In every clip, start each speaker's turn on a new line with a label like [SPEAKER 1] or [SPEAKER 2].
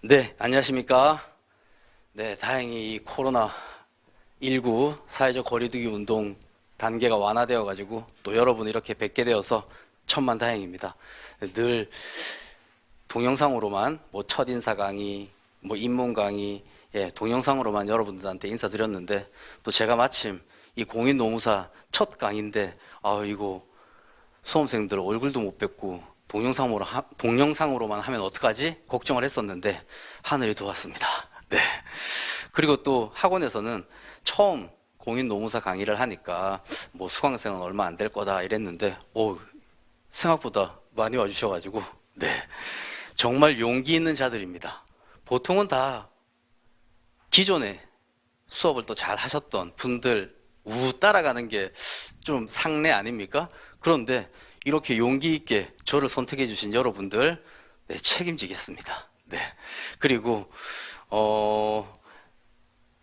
[SPEAKER 1] 네, 안녕하십니까. 네, 다행히 이 코로나19 사회적 거리두기 운동 단계가 완화되어 가지고 또 여러분 이렇게 뵙게 되어서 천만다행입니다. 늘 동영상으로만 첫인사 강의, 입문 강의, 동영상으로만 여러분들한테 인사드렸는데 또 제가 마침 이 공인노무사 첫 강의인데 이거 수험생들 얼굴도 못 뵙고 동영상으로만 하면 어떡하지? 걱정을 했었는데 하늘이 도왔습니다. 네. 그리고 또 학원에서는 처음 공인노무사 강의를 하니까 수강생은 얼마 안 될 거다 이랬는데 생각보다 많이 와주셔가지고 네. 정말 용기 있는 자들입니다. 보통은 다 기존에 수업을 또 잘 하셨던 분들 따라가는 게 좀 상례 아닙니까? 그런데 이렇게 용기 있게 저를 선택해 주신 여러분들 책임지겠습니다. 네. 그리고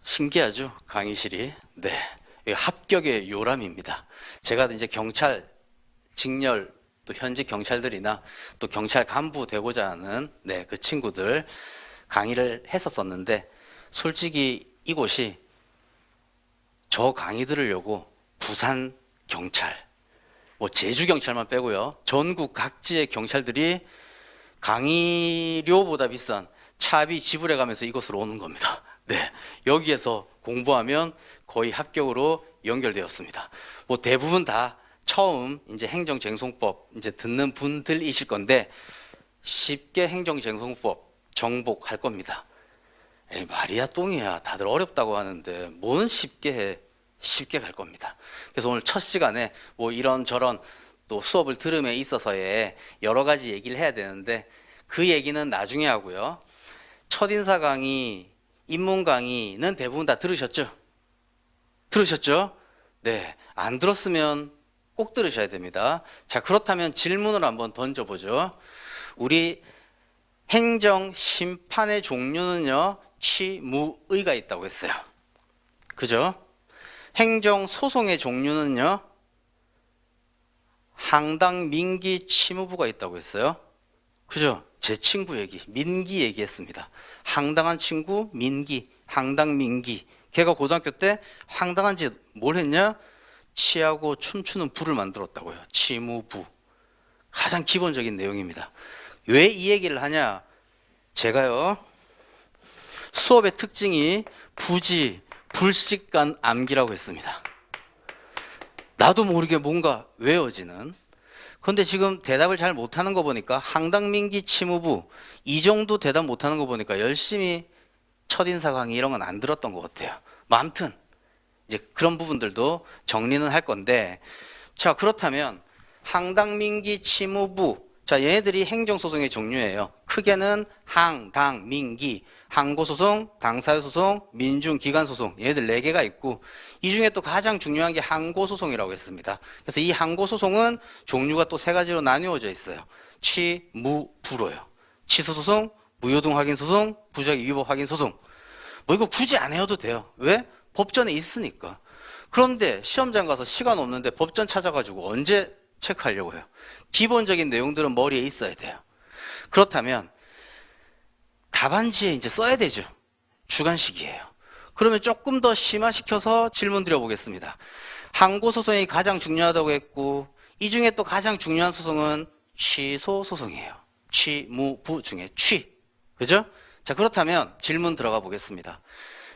[SPEAKER 1] 신기하죠? 강의실이. 네. 합격의 요람입니다. 제가 이제 경찰 직렬 또 현직 경찰들이나 또 경찰 간부 되고자 하는 그 친구들 강의를 했었었는데 솔직히 이곳이 저 강의 들으려고 부산 경찰 제주 경찰만 빼고요. 전국 각지의 경찰들이 강의료보다 비싼 차비 지불해 가면서 이곳으로 오는 겁니다. 네. 여기에서 공부하면 거의 합격으로 연결되었습니다. 대부분 다 처음 이제 행정쟁송법 이제 듣는 분들이실 건데 쉽게 행정쟁송법 정복할 겁니다. 말이야 똥이야 다들 어렵다고 하는데 뭔 쉽게 해. 쉽게 갈 겁니다. 그래서 오늘 첫 시간에 이런저런 또 수업을 들음에 있어서의 여러 가지 얘기를 해야 되는데 그 얘기는 나중에 하고요. 첫인사 강의, 입문 강의는 대부분 다 들으셨죠? 들으셨죠? 네. 안 들었으면 꼭 들으셔야 됩니다. 자, 그렇다면 질문을 한번 던져보죠. 우리 행정 심판의 종류는요, 취무의가 있다고 했어요. 그죠? 행정 소송의 종류는요, 항당, 민기, 치무부가 있다고 했어요. 그죠? 제 친구 얘기, 민기 얘기했습니다. 황당한 친구, 민기, 항당, 민기. 걔가 고등학교 때 황당한 짓 뭘 했냐? 치하고 춤추는 부를 만들었다고요. 치무부. 가장 기본적인 내용입니다. 왜 이 얘기를 하냐? 제가요, 수업의 특징이 부지, 불식간 암기라고 했습니다. 나도 모르게 뭔가 외워지는. 근데 지금 대답을 잘 못하는 거 보니까 항당민기 치무부 이 정도 대답 못하는 거 보니까 열심히 첫인사 강의 이런 건 안 들었던 것 같아요. 아무튼 이제 그런 부분들도 정리는 할 건데, 자, 그렇다면 항당민기 치무부, 자, 얘네들이 행정소송의 종류예요. 크게는 항당, 민기, 항고소송, 당사유소송, 민중기관소송, 얘네들 4개가 있고 이 중에 또 가장 중요한 게 항고소송이라고 했습니다. 그래서 이 항고소송은 종류가 또 3가지로 나누어져 있어요. 취, 무, 부로요. 취소소송, 무효등 확인소송, 부작위 위법 확인소송. 이거 굳이 안 해도 돼요. 왜? 법전에 있으니까. 그런데 시험장 가서 시간 없는데 법전 찾아가지고 언제 체크하려고 해요? 기본적인 내용들은 머리에 있어야 돼요. 그렇다면 답안지에 이제 써야 되죠. 주관식이에요. 그러면 조금 더 심화시켜서 질문 드려보겠습니다. 항고소송이 가장 중요하다고 했고 이 중에 또 가장 중요한 소송은 취소소송이에요. 취, 무, 부 중에 취. 그죠? 자, 그렇다면 질문 들어가 보겠습니다.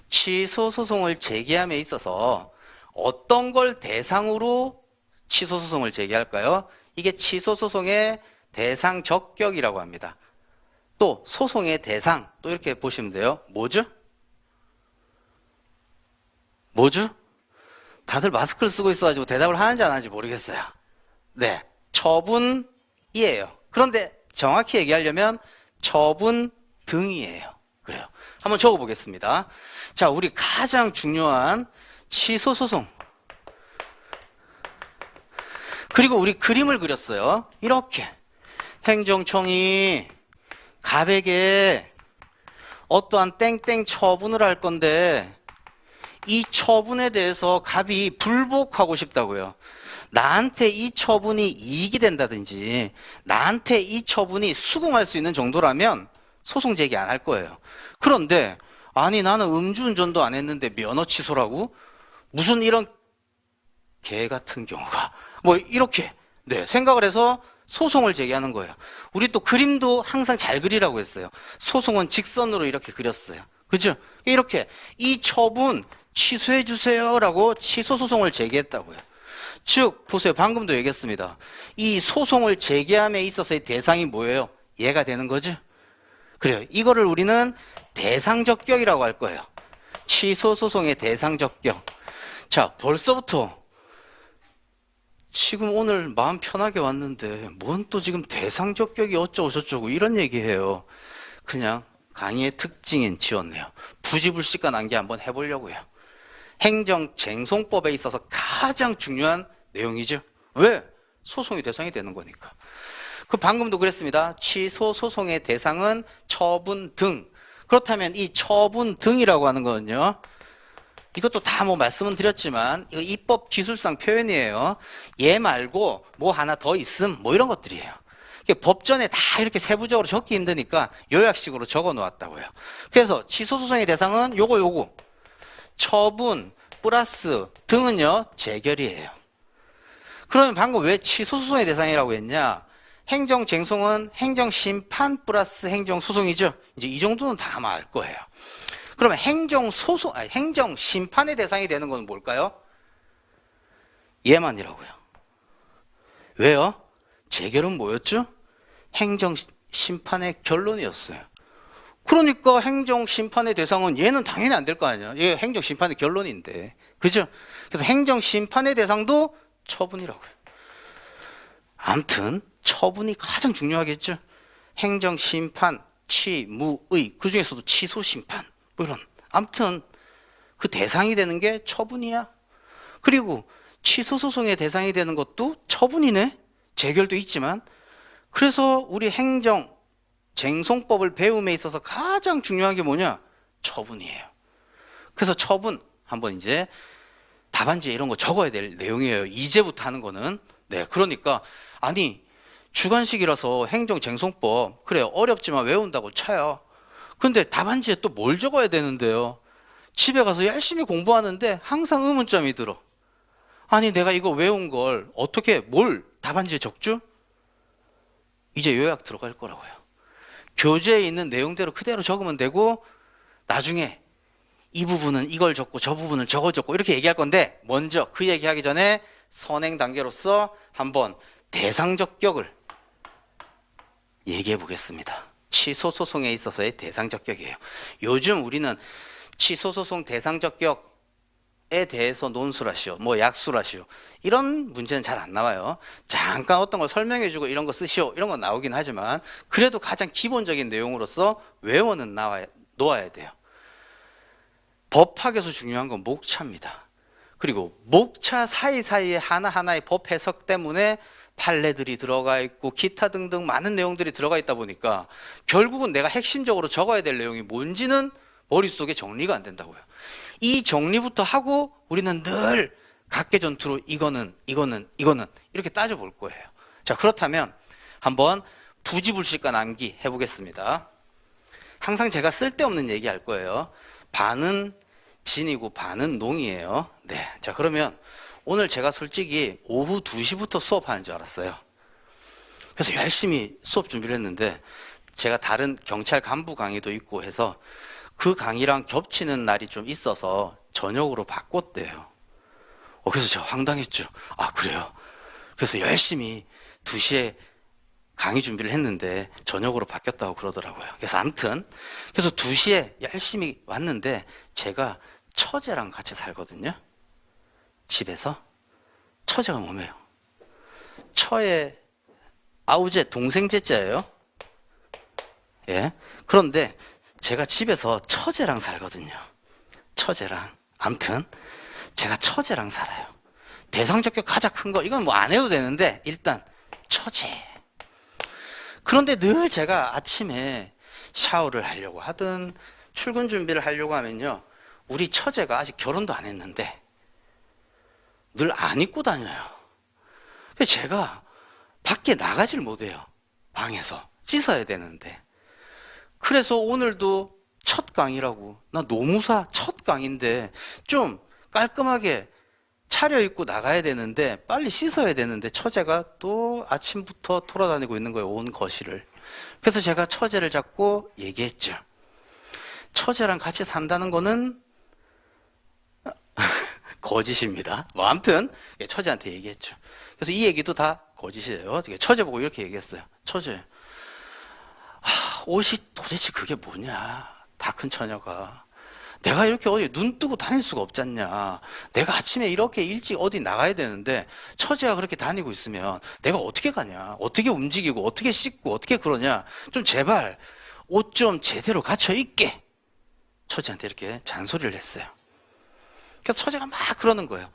[SPEAKER 1] 취소소송을 제기함에 있어서 어떤 걸 대상으로 취소소송을 제기할까요? 이게 취소소송의 대상 적격이라고 합니다. 또 소송의 대상 또 이렇게 보시면 돼요. 뭐죠? 다들 마스크를 쓰고 있어가지고 대답을 하는지 안 하는지 모르겠어요. 네, 처분이에요. 그런데 정확히 얘기하려면 처분 등이에요. 그래요. 한번 적어보겠습니다. 자, 우리 가장 중요한 취소소송. 그리고 우리 그림을 그렸어요. 이렇게 행정청이 갑에게 어떠한 땡땡 처분을 할 건데 이 처분에 대해서 갑이 불복하고 싶다고요. 나한테 이 처분이 이익이 된다든지 나한테 이 처분이 수긍할 수 있는 정도라면 소송 제기 안 할 거예요. 그런데 아니 나는 음주운전도 안 했는데 면허 취소라고? 무슨 이런 개 같은 경우가 뭐 이렇게 네, 생각을 해서 소송을 제기하는 거예요. 우리 또 그림도 항상 잘 그리라고 했어요. 소송은 직선으로 이렇게 그렸어요. 그죠? 이렇게 이 처분 취소해 주세요라고 취소 소송을 제기했다고요. 즉 보세요. 방금도 얘기했습니다. 이 소송을 제기함에 있어서의 대상이 뭐예요? 얘가 되는 거죠. 그래요. 이거를 우리는 대상적격이라고 할 거예요. 취소 소송의 대상적격. 자, 벌써부터 지금 오늘 마음 편하게 왔는데 뭔 또 지금 대상적격이 어쩌고 저쩌고 이런 얘기해요. 그냥 강의의 특징인 지었네요. 부지불식간 암기 한번 해보려고요. 행정쟁송법에 있어서 가장 중요한 내용이죠. 왜? 소송의 대상이 되는 거니까. 그 방금도 그랬습니다. 취소 소송의 대상은 처분 등. 그렇다면 이 처분 등이라고 하는 거는요. 이것도 다 뭐 말씀은 드렸지만 이거 입법 기술상 표현이에요. 얘 말고 뭐 하나 더 있음 뭐 이런 것들이에요. 법전에 다 이렇게 세부적으로 적기 힘드니까 요약식으로 적어 놓았다고요. 그래서 취소 소송의 대상은 요거 처분 플러스 등은요 재결이에요. 그러면 방금 왜 취소 소송의 대상이라고 했냐? 행정쟁송은 행정심판 플러스 행정소송이죠. 이제 이 정도는 다 아마 알 거예요. 그러면 행정심판의 대상이 되는 건 뭘까요? 얘만이라고요. 왜요? 재결은 뭐였죠? 행정심판의 결론이었어요. 그러니까 행정심판의 대상은 얘는 당연히 안 될 거 아니야. 얘 행정심판의 결론인데. 그죠? 그래서 행정심판의 대상도 처분이라고요. 아무튼 처분이 가장 중요하겠죠. 행정심판, 취무의, 그 중에서도 취소심판 뭐 이런. 아무튼 그 대상이 되는 게 처분이야. 그리고 취소소송의 대상이 되는 것도 처분이네. 재결도 있지만. 그래서 우리 행정쟁송법을 배움에 있어서 가장 중요한 게 뭐냐? 처분이에요. 그래서 처분 한번 이제 답안지에 이런 거 적어야 될 내용이에요. 이제부터 하는 거는. 네, 그러니까 아니 주관식이라서 행정쟁송법 그래요. 어렵지만 외운다고 쳐요. 근데 답안지에 또 뭘 적어야 되는데요? 집에 가서 열심히 공부하는데 항상 의문점이 들어. 아니 내가 이거 외운 걸 어떻게 뭘 답안지에 적죠? 이제 요약 들어갈 거라고요. 교재에 있는 내용대로 그대로 적으면 되고 나중에 이 부분은 이걸 적고 저 부분을 저거 적고 이렇게 얘기할 건데 먼저 그 얘기하기 전에 선행 단계로서 한번 대상적격을 얘기해 보겠습니다. 취소소송에 있어서의 대상적격이에요. 요즘 우리는 취소소송 대상적격에 대해서 논술하시오, 뭐 약술하시오 이런 문제는 잘 안 나와요. 잠깐 어떤 걸 설명해 주고 이런 거 쓰시오 이런 건 나오긴 하지만 그래도 가장 기본적인 내용으로서 외워는 놓아야 돼요. 법학에서 중요한 건 목차입니다. 그리고 목차 사이사이에 하나하나의 법 해석 때문에 판례들이 들어가 있고 기타 등등 많은 내용들이 들어가 있다 보니까 결국은 내가 핵심적으로 적어야 될 내용이 뭔지는 머릿속에 정리가 안 된다고요. 이 정리부터 하고 우리는 늘 각계전투로 이거는 이렇게 따져볼 거예요. 자, 그렇다면 한번 부지불식간 암기 해보겠습니다. 항상 제가 쓸데없는 얘기 할 거예요. 반은 진이고 반은 농이에요. 네, 자 그러면 오늘 제가 솔직히 오후 2시부터 수업하는 줄 알았어요. 그래서 열심히 수업 준비를 했는데 제가 다른 경찰 간부 강의도 있고 해서 그 강의랑 겹치는 날이 좀 있어서 저녁으로 바꿨대요. 그래서 제가 황당했죠. 아 그래요? 그래서 열심히 2시에 강의 준비를 했는데 저녁으로 바뀌었다고 그러더라고요. 그래서 아무튼 그래서 2시에 열심히 왔는데 제가 처제랑 같이 살거든요. 집에서. 처제가 뭐예요? 처의 아우제 동생 제자예요. 예. 그런데 제가 집에서 처제랑 살거든요. 처제랑. 아무튼 제가 처제랑 살아요. 대상적격 가장 큰 거 이건 뭐 안 해도 되는데 일단 처제. 그런데 늘 제가 아침에 샤워를 하려고 하든 출근 준비를 하려고 하면요, 우리 처제가 아직 결혼도 안 했는데 늘 안 입고 다녀요. 그래서 제가 밖에 나가질 못해요. 방에서 씻어야 되는데. 그래서 오늘도 첫 강의라고. 나 노무사 첫 강의인데 좀 깔끔하게 차려입고 나가야 되는데 빨리 씻어야 되는데 처제가 또 아침부터 돌아다니고 있는 거예요. 온 거실을. 그래서 제가 처제를 잡고 얘기했죠. 처제랑 같이 산다는 거는 거짓입니다. 뭐 아무튼 처제한테 얘기했죠. 그래서 이 얘기도 다 거짓이에요. 처제 보고 이렇게 얘기했어요. 처제, 옷이 도대체 그게 뭐냐? 다 큰 처녀가. 내가 이렇게 어디 눈 뜨고 다닐 수가 없잖냐. 내가 아침에 이렇게 일찍 어디 나가야 되는데 처제가 그렇게 다니고 있으면 내가 어떻게 가냐. 어떻게 움직이고 어떻게 씻고 어떻게 그러냐. 좀 제발 옷 좀 제대로 갖춰 입게. 처제한테 이렇게 잔소리를 했어요. 그래서 처제가 막 그러는 거예요.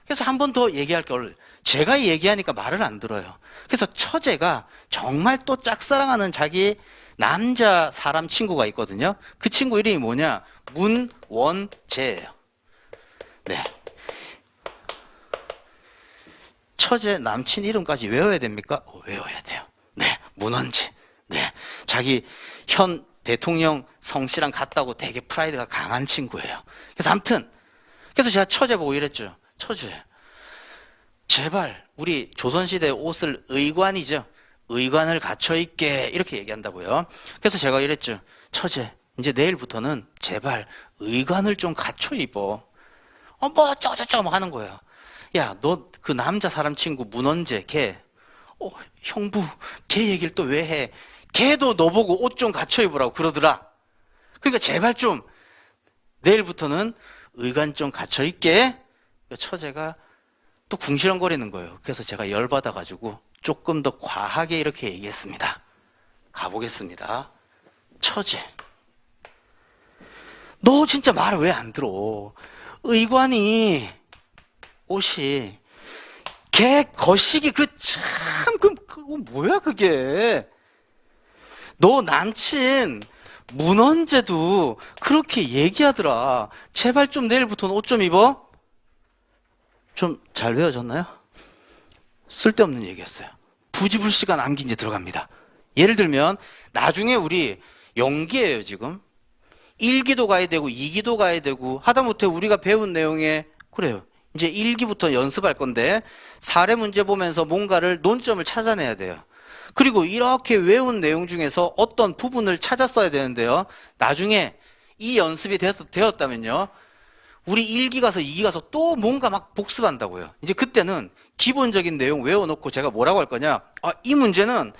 [SPEAKER 1] 그래서 한 번 더 얘기할 걸 제가 얘기하니까 말을 안 들어요. 그래서 처제가 정말 또 짝사랑하는 자기 남자 사람 친구가 있거든요. 그 친구 이름이 뭐냐? 문원재예요. 네. 처제 남친 이름까지 외워야 됩니까? 외워야 돼요. 네. 문원재. 네. 자기 현 대통령 성씨랑 같다고 되게 프라이드가 강한 친구예요. 그래서 아무튼 그래서 제가 처제 보고 이랬죠. 처제, 제발 우리 조선시대 옷을 의관이죠. 의관을 갖춰 입게 이렇게 얘기한다고요. 그래서 제가 이랬죠. 처제, 이제 내일부터는 제발 의관을 좀 갖춰 입어. 뭐 어쩌고저쩌고 하는 거예요. 야, 너 그 남자 사람 친구 문원재 걔, 형부 걔 얘기를 또 왜 해? 걔도 너 보고 옷 좀 갖춰 입으라고 그러더라. 그러니까 제발 좀 내일부터는 의관 좀 갖춰 입게. 처제가 또 궁시렁거리는 거예요. 그래서 제가 열받아가지고 조금 더 과하게 이렇게 얘기했습니다. 가보겠습니다. 처제, 너 진짜 말을 왜 안 들어? 의관이 옷이 걔 거시기 뭐야 그게? 너 남친 문원재도 그렇게 얘기하더라. 제발 좀 내일부터는 옷 좀 입어. 좀 잘 외워졌나요? 쓸데없는 얘기였어요. 부지불식간 암기 이제 들어갑니다. 예를 들면 나중에 우리 연기예요. 지금 1기도 가야 되고 2기도 가야 되고 하다못해 우리가 배운 내용에 그래요. 이제 1기부터 연습할 건데 사례 문제 보면서 뭔가를 논점을 찾아내야 돼요. 그리고 이렇게 외운 내용 중에서 어떤 부분을 찾아 써야 되는데요. 나중에 이 연습이 되었다면요. 우리 1기 가서 2기 가서 또 뭔가 막 복습한다고요. 이제 그때는 기본적인 내용 외워놓고 제가 뭐라고 할 거냐. 이 문제는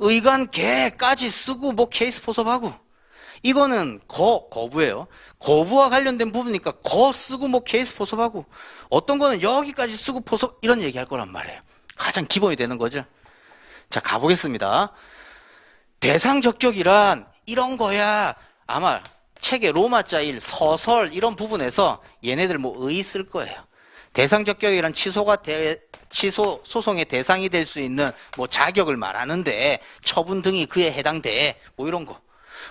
[SPEAKER 1] 의관 개까지 쓰고 뭐 케이스 포섭하고 이거는 거부예요. 거부와 관련된 부분이니까 거 쓰고 뭐 케이스 포섭하고 어떤 거는 여기까지 쓰고 포섭 이런 얘기 할 거란 말이에요. 가장 기본이 되는 거죠. 자, 가보겠습니다. 대상적격이란 이런 거야. 아마 책의 로마자 1, 서설 이런 부분에서 얘네들 뭐 의 쓸 거예요. 대상적격이란 취소 소송의 대상이 될 수 있는 뭐 자격을 말하는데 처분 등이 그에 해당돼. 뭐 이런 거.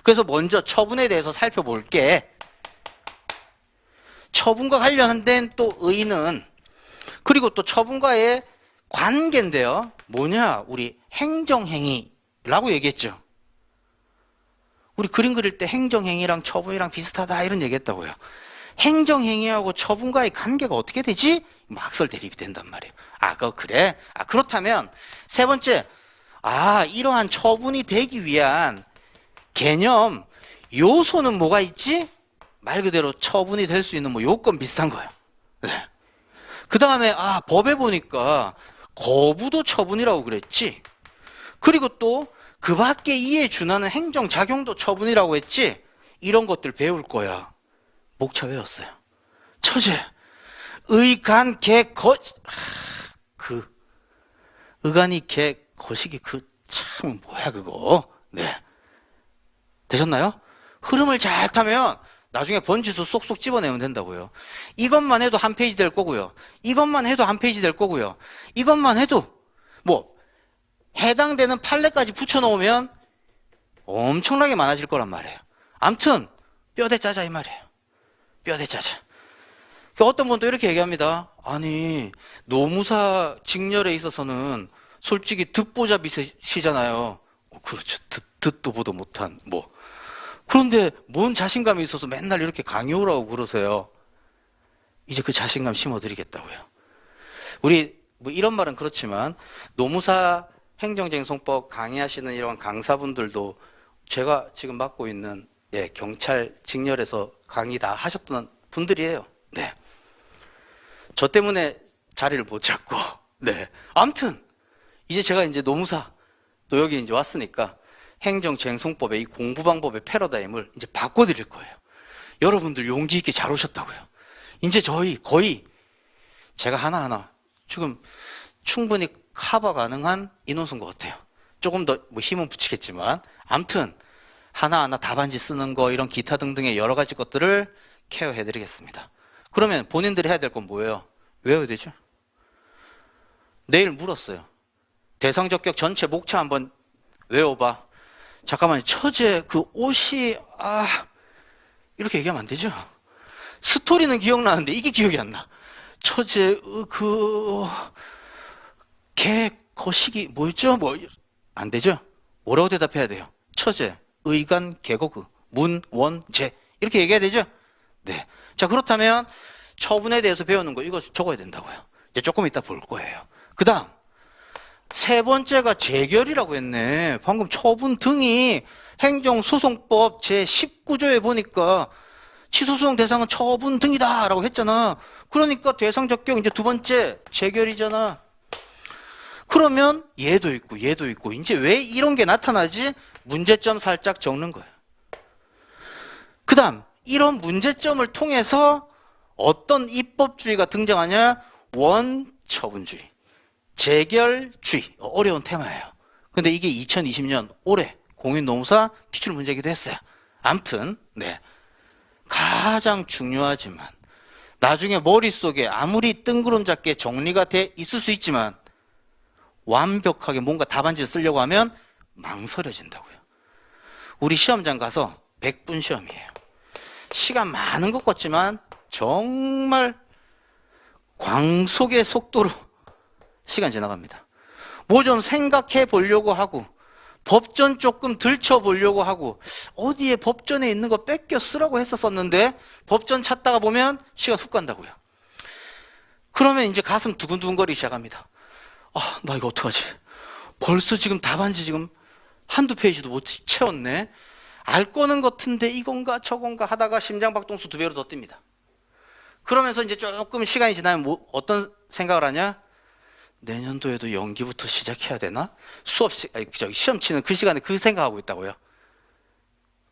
[SPEAKER 1] 그래서 먼저 처분에 대해서 살펴볼게. 처분과 관련된 또 의는 그리고 또 처분과의 관계인데요. 뭐냐? 우리 행정행위라고 얘기했죠. 우리 그림 그릴 때 행정행위랑 처분이랑 비슷하다 이런 얘기했다고요. 행정행위하고 처분과의 관계가 어떻게 되지? 학설 대립이 된단 말이에요. 그래? 그렇다면 세 번째, 이러한 처분이 되기 위한 개념, 요소는 뭐가 있지? 말 그대로 처분이 될 수 있는 뭐 요건 비슷한 거예요. 네. 그 다음에 법에 보니까 거부도 처분이라고 그랬지. 그리고 또 그 밖에 이에 준하는 행정작용도 처분이라고 했지. 이런 것들 배울 거야. 목차 외웠어요. 처제, 의간 개 의간이 개 거시기 참 뭐야 그거. 네. 되셨나요? 흐름을 잘 타면 나중에 번지수 쏙쏙 집어내면 된다고요. 이것만 해도 한 페이지 될 거고요. 이것만 해도 한 페이지 될 거고요. 이것만 해도 뭐 해당되는 판례까지 붙여놓으면 엄청나게 많아질 거란 말이에요. 암튼 뼈대 짜자 이 말이에요. 뼈대 짜자. 어떤 분도 이렇게 얘기합니다. 아니 노무사 직렬에 있어서는 솔직히 듣보잡이시잖아요. 그렇죠. 듣도 보도 못한 뭐 그런데 뭔 자신감이 있어서 맨날 이렇게 강의 오라고 그러세요. 이제 그 자신감 심어드리겠다고요. 우리 뭐 이런 말은 그렇지만 노무사 행정쟁송법 강의하시는 이런 강사분들도 제가 지금 맡고 있는 경찰 직렬에서 강의 다 하셨던 분들이에요. 네. 저 때문에 자리를 못 잡고, 네. 아무튼, 이제 제가 이제 노무사, 또 여기 이제 왔으니까 행정쟁송법의 이 공부 방법의 패러다임을 이제 바꿔드릴 거예요. 여러분들 용기 있게 잘 오셨다고요. 이제 저희 거의 제가 하나하나 지금 충분히 커버 가능한 인원수인 것 같아요. 조금 더 뭐 힘은 붙이겠지만, 아무튼, 하나하나 답안지 쓰는 거, 이런 기타 등등의 여러 가지 것들을 케어해드리겠습니다. 그러면 본인들이 해야 될 건 뭐예요? 외워야 되죠? 내일 물었어요. 대상적격 전체 목차 한번 외워봐. 잠깐만, 처제 그 옷이 이렇게 얘기하면 안 되죠? 스토리는 기억나는데 이게 기억이 안 나. 처제 개 거시기 뭐였죠? 뭐 안 되죠? 뭐라고 대답해야 돼요? 처제 의관 개거그 문원재 이렇게 얘기해야 되죠? 네. 자, 그렇다면 처분에 대해서 배우는 거 이거 적어야 된다고요. 이제 조금 이따 볼 거예요. 그 다음 세 번째가 재결이라고 했네. 방금 처분 등이 행정소송법 제19조에 보니까 취소소송 대상은 처분 등이다 라고 했잖아. 그러니까 대상적격 이제 두 번째 재결이잖아. 그러면 얘도 있고 얘도 있고 이제 왜 이런 게 나타나지? 문제점 살짝 적는 거예요. 그 다음 이런 문제점을 통해서 어떤 입법주의가 등장하냐? 원처분주의, 재결주의. 어려운 테마예요. 근데 이게 2020년 올해 공인노무사 기출문제이기도 했어요. 암튼 네, 가장 중요하지만 나중에 머릿속에 아무리 뜬구름 잡게 정리가 돼 있을 수 있지만 완벽하게 뭔가 답안지를 쓰려고 하면 망설여진다고요. 우리 시험장 가서 100분 시험이에요. 시간 많은 것 같지만 정말 광속의 속도로 시간 지나갑니다. 뭐 좀 생각해 보려고 하고 법전 조금 들춰보려고 하고 어디에 법전에 있는 거 뺏겨 쓰라고 했었는데 법전 찾다가 보면 시간 훅 간다고요. 그러면 이제 가슴 두근두근거리기 시작합니다. 나 이거 어떡하지? 벌써 지금 답안지 지금 한두 페이지도 못 채웠네. 알 거는 같은데 이건가 저건가 하다가 심장박동수 2배로 더 뜁니다. 그러면서 이제 조금 시간이 지나면 어떤 생각을 하냐? 내년도에도 연기부터 시작해야 되나? 시험 치는 그 시간에 그 생각하고 있다고요.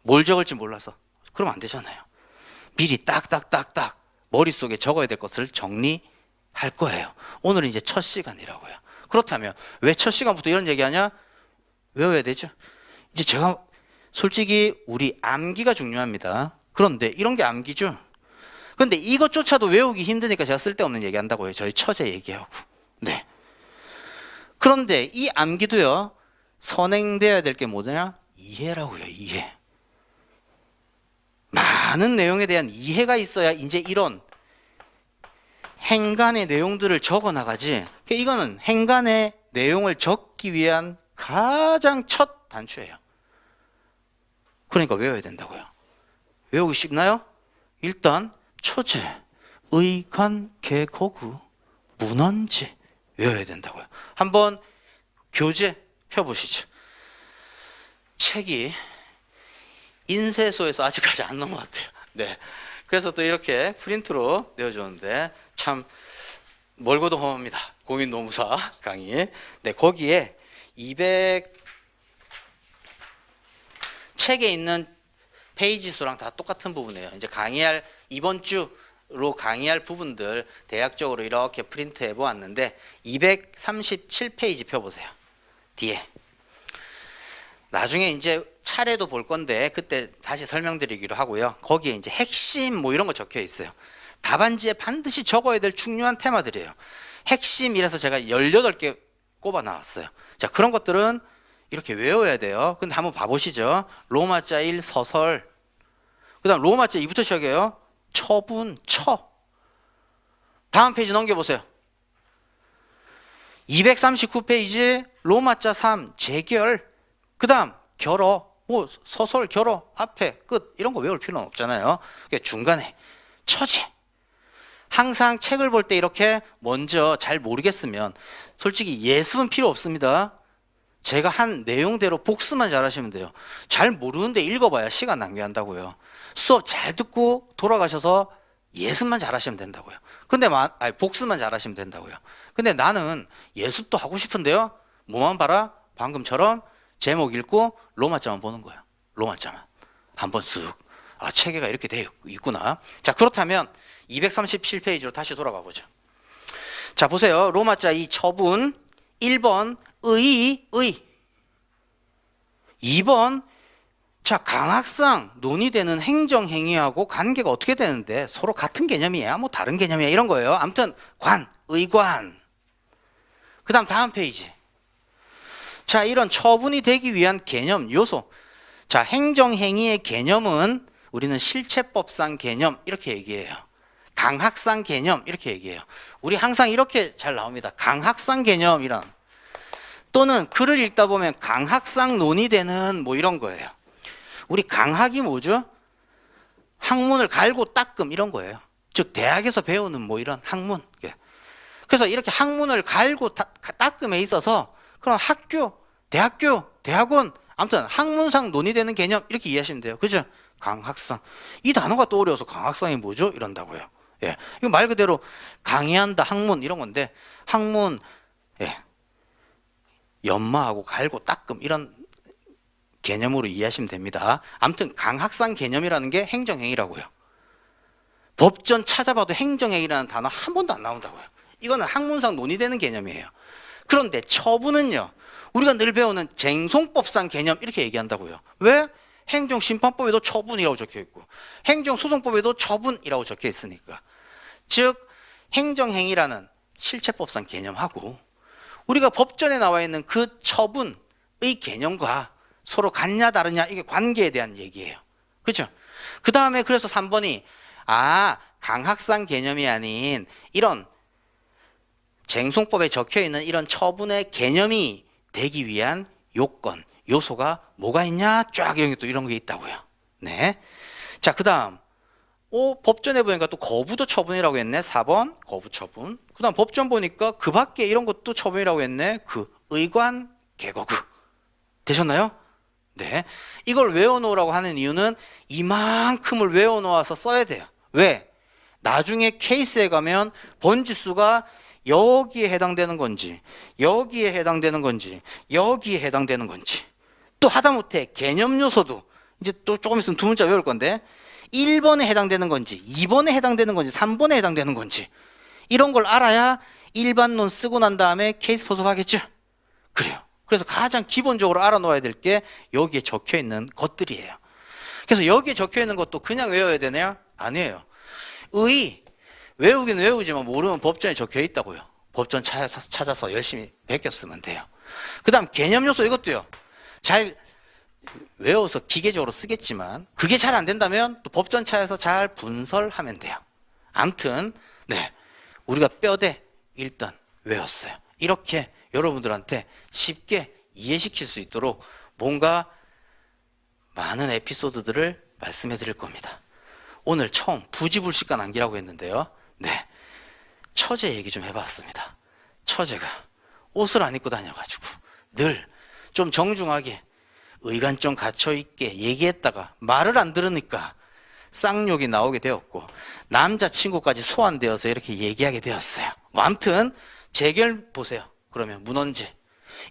[SPEAKER 1] 뭘 적을지 몰라서. 그러면 안 되잖아요. 미리 딱딱딱딱 머릿속에 적어야 될 것을 정리할 거예요. 오늘은 이제 첫 시간이라고요. 그렇다면 왜 첫 시간부터 이런 얘기하냐? 외워야 되죠. 이제 제가 솔직히 우리 암기가 중요합니다. 그런데 이런 게 암기죠. 근데 이것조차도 외우기 힘드니까 제가 쓸데없는 얘기 한다고요. 저희 처제 얘기하고. 네. 그런데 이 암기도요, 선행되어야 될 게 뭐냐? 이해라고요, 이해. 많은 내용에 대한 이해가 있어야 이제 이런 행간의 내용들을 적어 나가지. 이거는 행간의 내용을 적기 위한 가장 첫 단추예요. 그러니까 외워야 된다고요. 외우기 쉽나요? 일단 처제, 의관, 개거구, 문헌지 외워야 된다고요. 한번 교재 펴보시죠. 책이 인쇄소에서 아직까지 안 넘어왔대요. 네. 그래서 또 이렇게 프린트로 내어줬는데 참 멀고도 험합니다. 공인노무사 강의. 네, 거기에 책에 있는 페이지 수랑 다 똑같은 부분이에요. 이제 강의할 이번 주로 강의할 부분들 대략적으로 이렇게 프린트해 보았는데 237페이지 펴보세요. 뒤에. 나중에 이제 차례도 볼 건데 그때 다시 설명드리기로 하고요. 거기에 이제 핵심 뭐 이런 거 적혀 있어요. 답안지에 반드시 적어야 될 중요한 테마들이에요. 핵심이라서 제가 18개 꼽아 나왔어요. 자, 그런 것들은 이렇게 외워야 돼요. 근데 한번 봐보시죠. 로마자 1 서설. 그 다음 로마자 2부터 시작해요. 처분, 처. 다음 페이지 넘겨보세요. 239페이지 로마자 3 재결. 그 다음 결어. 뭐 서설, 결어, 앞에, 끝 이런 거 외울 필요는 없잖아요. 그러니까 중간에 처제. 항상 책을 볼 때 이렇게 먼저 잘 모르겠으면 솔직히 예습은 필요 없습니다. 제가 한 내용대로 복습만 잘하시면 돼요. 잘 모르는데 읽어봐야 시간 낭비한다고요. 수업 잘 듣고 돌아가셔서 예습만 잘하시면 된다고요. 근데 복습만 잘하시면 된다고요. 근데 나는 예습도 하고 싶은데요. 뭐만 봐라? 방금처럼 제목 읽고 로마자만 보는 거야. 로마자만 한번 쓱. 아, 체계가 이렇게 되어 있구나. 자, 그렇다면 237페이지로 다시 돌아가 보죠. 자, 보세요. 로마자 이 처분 1번 의 2번 자, 강학상 논의되는 행정행위하고 관계가 어떻게 되는데 서로 같은 개념이야? 뭐 다른 개념이야? 이런 거예요. 아무튼 의관. 그 다음 페이지. 자, 이런 처분이 되기 위한 개념, 요소. 자, 행정행위의 개념은 우리는 실체법상 개념 이렇게 얘기해요. 강학상 개념 이렇게 얘기해요. 우리 항상 이렇게 잘 나옵니다. 강학상 개념이란 또는 글을 읽다 보면 강학상 논의되는 뭐 이런 거예요. 우리 강학이 뭐죠? 학문을 갈고 닦음 이런 거예요. 즉 대학에서 배우는 뭐 이런 학문. 그래서 이렇게 학문을 갈고 닦음에 있어서 그런 학교, 대학교, 대학원 아무튼 학문상 논의되는 개념 이렇게 이해하시면 돼요. 그죠? 강학상. 이 단어가 떠오르어서 강학상이 뭐죠? 이런다고요. 예. 이거 말 그대로 강의한다 학문 이런 건데 학문 연마하고 갈고 닦음 이런 개념으로 이해하시면 됩니다. 아무튼 강학상 개념이라는 게 행정행위라고요. 법전 찾아봐도 행정행위라는 단어 한 번도 안 나온다고요. 이거는 학문상 논의되는 개념이에요. 그런데 처분은요. 우리가 늘 배우는 쟁송법상 개념 이렇게 얘기한다고요. 왜? 행정심판법에도 처분이라고 적혀있고 행정소송법에도 처분이라고 적혀있으니까. 즉 행정행위라는 실체법상 개념하고 우리가 법전에 나와 있는 그 처분의 개념과 서로 같냐 다르냐 이게 관계에 대한 얘기예요. 그렇죠? 그 다음에 그래서 3번이 강학상 개념이 아닌 이런 쟁송법에 적혀있는 이런 처분의 개념이 되기 위한 요건, 요소가 뭐가 있냐? 쫙 이런 게 있다고요. 네. 자, 그 다음 법전에 보니까 또 거부도 처분이라고 했네. 4번 거부 처분. 그 다음 법전 보니까 그 밖에 이런 것도 처분이라고 했네. 의관 개거구. 되셨나요? 네. 이걸 외워놓으라고 하는 이유는 이만큼을 외워놓아서 써야 돼요. 왜? 나중에 케이스에 가면 번지수가 여기에 해당되는 건지 여기에 해당되는 건지 여기에 해당되는 건지 또 하다못해 개념 요소도 이제 또 조금 있으면 두 문자 외울 건데 1번에 해당되는 건지 2번에 해당되는 건지 3번에 해당되는 건지 이런 걸 알아야 일반론 쓰고 난 다음에 케이스 포섭하겠죠. 그래요. 그래서 가장 기본적으로 알아놓아야 될 게 여기에 적혀있는 것들이에요. 그래서 여기에 적혀있는 것도 그냥 외워야 되나요? 아니에요. 외우긴 외우지만 모르면 법전에 적혀 있다고요. 법전 찾아서 열심히 베꼈으면 돼요. 그 다음 개념 요소 이것도요. 잘 외워서 기계적으로 쓰겠지만 그게 잘 안 된다면 또 법전 차에서 잘 분설하면 돼요. 아무튼 네, 우리가 뼈대 일단 외웠어요. 이렇게 여러분들한테 쉽게 이해시킬 수 있도록 뭔가 많은 에피소드들을 말씀해 드릴 겁니다. 오늘 처음 부지불식간 암기라고 했는데요. 네, 처제 얘기 좀 해봤습니다. 처제가 옷을 안 입고 다녀가지고 늘 좀 정중하게 의관 좀 갇혀있게 얘기했다가 말을 안 들으니까 쌍욕이 나오게 되었고 남자친구까지 소환되어서 이렇게 얘기하게 되었어요. 아무튼 재결 보세요. 그러면 문헌재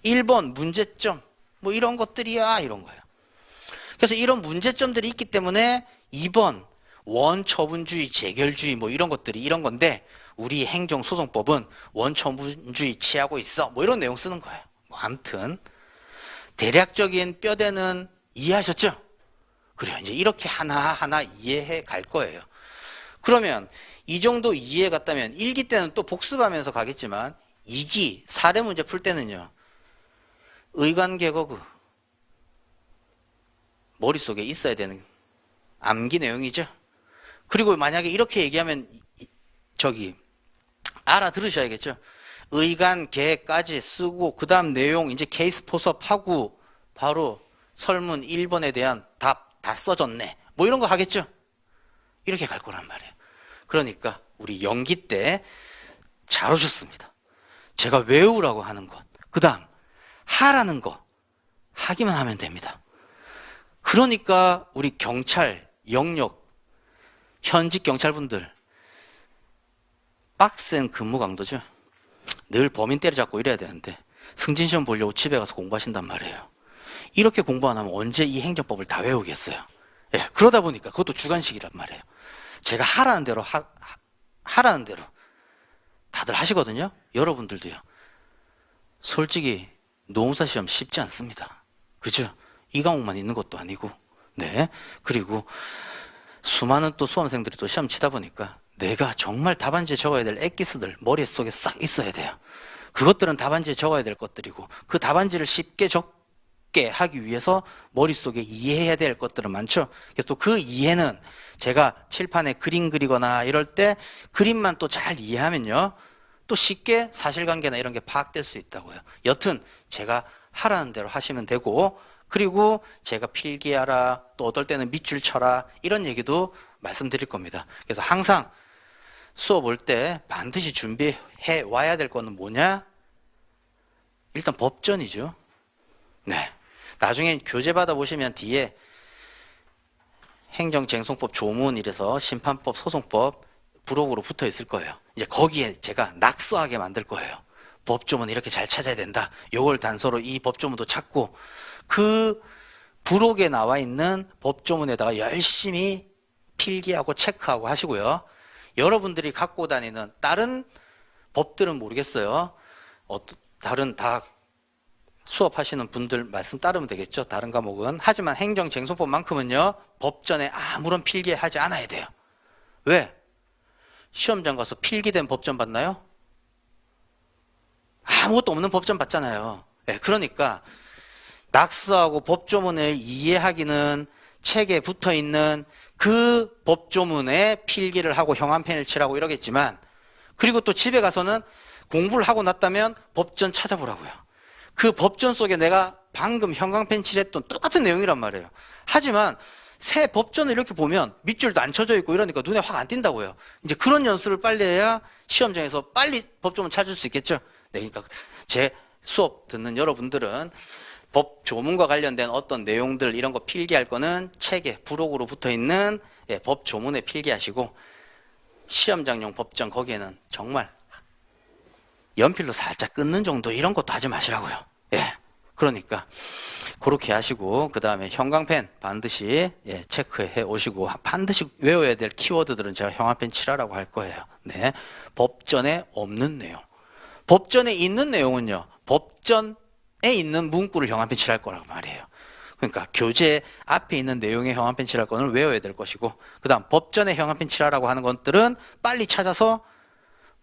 [SPEAKER 1] 1번 문제점 뭐 이런 것들이야 이런 거예요. 그래서 이런 문제점들이 있기 때문에 2번 원처분주의, 재결주의 뭐 이런 것들이 이런 건데 우리 행정소송법은 원처분주의 취하고 있어 뭐 이런 내용 쓰는 거예요. 뭐 아무튼 대략적인 뼈대는 이해하셨죠? 그래요. 이제 이렇게 하나하나 이해해 갈 거예요. 그러면 이 정도 이해 갔다면 1기 때는 또 복습하면서 가겠지만 2기 사례 문제 풀 때는요. 의관개거구 머릿속에 있어야 되는 암기 내용이죠. 그리고 만약에 이렇게 얘기하면 알아들으셔야겠죠. 의관 개까지 쓰고 그 다음 내용 이제 케이스 포섭하고 바로 설문 1번에 대한 답 다 써줬네. 뭐 이런 거 하겠죠? 이렇게 갈 거란 말이에요. 그러니까 우리 연기 때 잘 오셨습니다. 제가 외우라고 하는 것, 그 다음 하라는 거 하기만 하면 됩니다. 그러니까 우리 경찰, 영역, 현직 경찰분들 빡센 근무 강도죠. 늘 범인 때려잡고 이래야 되는데 승진시험 보려고 집에 가서 공부하신단 말이에요. 이렇게 공부 안 하면 언제 이 행정법을 다 외우겠어요? 예, 그러다 보니까 그것도 주관식이란 말이에요. 제가 하라는 대로 하라는 대로 다들 하시거든요. 여러분들도요. 솔직히 노무사 시험 쉽지 않습니다. 그죠? 이 과목만 있는 것도 아니고. 네. 그리고 수많은 또 수험생들이 또 시험 치다 보니까 내가 정말 답안지에 적어야 될 엑기스들 머릿속에 싹 있어야 돼요. 그것들은 답안지에 적어야 될 것들이고 그 답안지를 쉽게 적게 하기 위해서 머릿속에 이해해야 될 것들은 많죠. 그래서 또 그 이해는 제가 칠판에 그림 그리거나 이럴 때 그림만 또 잘 이해하면요. 또 쉽게 사실관계나 이런 게 파악될 수 있다고요. 여튼 제가 하라는 대로 하시면 되고 그리고 제가 필기하라 또 어떨 때는 밑줄 쳐라 이런 얘기도 말씀드릴 겁니다. 그래서 항상 수업 올 때 반드시 준비해 와야 될 거는 뭐냐? 일단 법전이죠. 네. 나중에 교재 받아보시면 뒤에 행정쟁송법 조문 이래서 심판법, 소송법 부록으로 붙어 있을 거예요. 이제 거기에 제가 낙서하게 만들 거예요. 법조문 이렇게 잘 찾아야 된다. 요걸 단서로 이 법조문도 찾고 그 부록에 나와 있는 법조문에다가 열심히 필기하고 체크하고 하시고요. 여러분들이 갖고 다니는 다른 법들은 모르겠어요. 다른 다 수업하시는 분들 말씀 따르면 되겠죠. 다른 과목은. 하지만 행정쟁송법만큼은요. 법전에 아무런 필기하지 않아야 돼요. 왜? 시험장 가서 필기된 법전 봤나요? 아무것도 없는 법전 봤잖아요. 네, 그러니까 낙서하고 법조문을 이해하기는 책에 붙어있는 그 법조문에 필기를 하고 형한펜을 칠하고 이러겠지만 그리고 또 집에 가서는 공부를 하고 났다면 법전 찾아보라고요. 그 법전 속에 내가 방금 형광펜 칠했던 똑같은 내용이란 말이에요. 하지만 새 법전을 이렇게 보면 밑줄도 안 쳐져 있고 이러니까 눈에 확 안 띈다고요. 이제 그런 연습을 빨리 해야 시험장에서 빨리 법조문 찾을 수 있겠죠. 네, 그러니까 제 수업 듣는 여러분들은 법 조문과 관련된 어떤 내용들 이런 거 필기할 거는 책에 부록으로 붙어 있는 법 조문에 필기하시고 시험장용 법전 거기에는 정말 연필로 살짝 끊는 정도 이런 것도 하지 마시라고요. 예. 그러니까 그렇게 하시고 그 다음에 형광펜 반드시 체크해 오시고 반드시 외워야 될 키워드들은 제가 형광펜 칠하라고 할 거예요. 네. 법전에 없는 내용. 법전에 있는 내용은요. 법전에 있는 문구를 형광펜 칠할 거라고 말이에요. 그러니까 교재 앞에 있는 내용의 형광펜 칠할 거는 외워야 될 것이고 그 다음 법전에 형광펜 칠하라고 하는 것들은 빨리 찾아서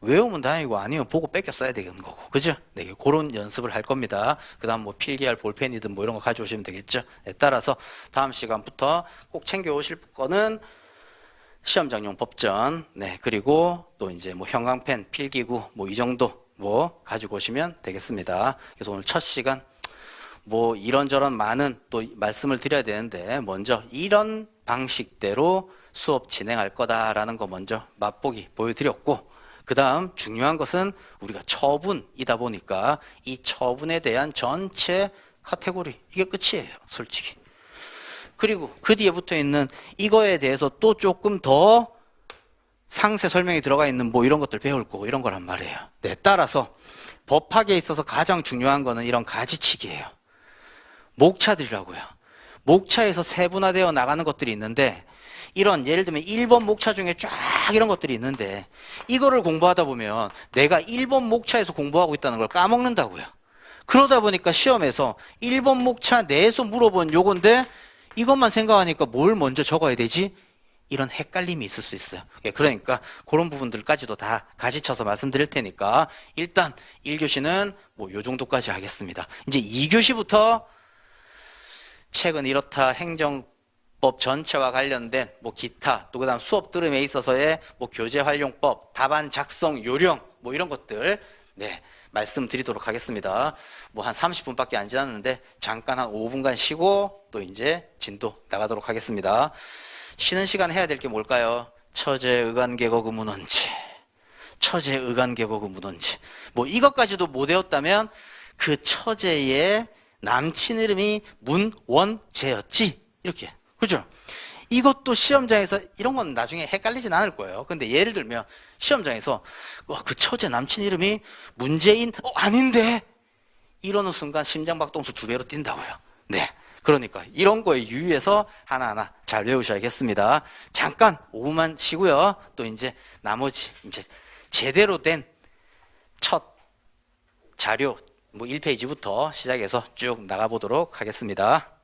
[SPEAKER 1] 외우면 다행이고 아니면 보고 뺏겨 써야 되는 거고 그죠? 네, 그런 연습을 할 겁니다. 그 다음 뭐 필기할 볼펜이든 뭐 이런 거 가져오시면 되겠죠? 네, 따라서 다음 시간부터 꼭 챙겨 오실 거는 시험장용 법전 그리고 또 이제 뭐 형광펜, 필기구 뭐 이 정도 뭐 가지고 오시면 되겠습니다. 그래서 오늘 첫 시간 뭐 이런저런 많은 또 말씀을 드려야 되는데 먼저 이런 방식대로 수업 진행할 거다라는 거 먼저 맛보기 보여드렸고 그 다음 중요한 것은 우리가 처분이다 보니까 이 처분에 대한 전체 카테고리 이게 끝이에요 솔직히. 그리고 그 뒤에 붙어 있는 이거에 대해서 또 조금 더 상세 설명이 들어가 있는 뭐 이런 것들 배울 거고 이런 거란 말이에요. 네, 따라서 법학에 있어서 가장 중요한 거는 이런 가지치기예요. 목차들이라고요. 목차에서 세분화되어 나가는 것들이 있는데 이런 예를 들면 1번 목차 중에 쫙 이런 것들이 있는데 이거를 공부하다 보면 내가 1번 목차에서 공부하고 있다는 걸 까먹는다고요. 그러다 보니까 시험에서 1번 목차 내에서 물어본 요건데 이것만 생각하니까 뭘 먼저 적어야 되지? 이런 헷갈림이 있을 수 있어요. 그러니까 그런 부분들까지도 다 가지쳐서 말씀드릴 테니까 일단 1교시는 뭐 요 정도까지 하겠습니다. 이제 2교시부터 책은 이렇다 행정법 전체와 관련된 뭐 기타 또 그다음 수업 들음에 있어서의 뭐 교재 활용법, 답안 작성 요령 뭐 이런 것들 말씀드리도록 하겠습니다. 뭐 한 30분밖에 안 지났는데 잠깐 한 5분간 쉬고 또 이제 진도 나가도록 하겠습니다. 쉬는 시간 해야 될 게 뭘까요? 처제의간계곡의 문헌지, 처제의간계곡의 문헌지. 뭐 이것까지도 못 외웠다면 그 처제의 남친 이름이 문원재였지, 이렇게. 그죠? 이것도 시험장에서 이런 건 나중에 헷갈리진 않을 거예요. 근데 예를 들면 시험장에서 와, 그 처제 남친 이름이 문재인 아닌데 이러는 순간 심장박동수 2배로 뛴다고요. 네, 그러니까 이런 거에 유의해서 하나하나 잘 외우셔야겠습니다. 잠깐 5분만 쉬고요. 또 이제 나머지 이제 제대로 된 첫 자료 뭐 1페이지부터 시작해서 쭉 나가보도록 하겠습니다.